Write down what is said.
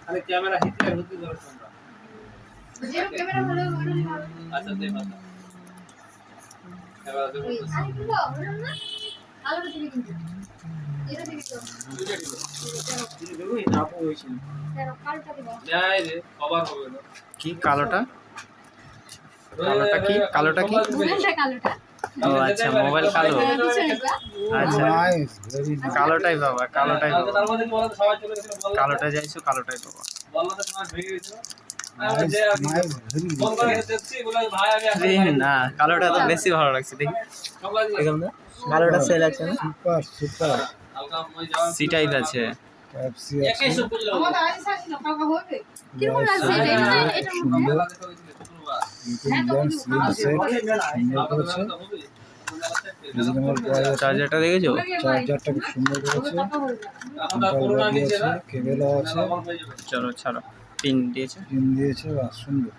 আরে ক্যামেরা হিটে হতে ধরো তোমরা যে ক্যামেরা ভালো আচ্ছা দেখ না ক্যামেরা দেব আরে কি গো বলুন না আলোটা দিবি কিন্তু এটা দিবি তো দুইটা দিবি দেবো এই নাপো হইছিল দেখো কালটা দিব যাই রে কভার হবে না কি কালোটা কি কালোটা কি মোবাইলটা কালোটা ও আচ্ছা মোবাইল কালো আচ্ছা কালোটাই বাবা কালোটাই বাবা তার মধ্যে বলা সবাই চলে গেছিল বলা কালোটা যাইছো কালোটাই বাবা বলাটা তোমার ভেঙে গেছিল ফোন করে দেখছি বলে ভাই আমি আরে না কালোটা তো বেশি ভালো লাগছে দেখি দেখুন না কালোটা সেল আছে না সুপার সুপার হালকা মই যাওয়া সিটাই আছে ট্যাপসি আছে একাই সব বুঝলাম আমাদের আইসা আসলো কাকা হবে কি রকম আছে এটা সুন্দর চার্জারটা দেখেছো চার্জারটা খুব সুন্দর করেছে কেবেলও আছে চলো ছাড়ো পিন দিয়েছে পিন দিয়েছে বা সুন্দর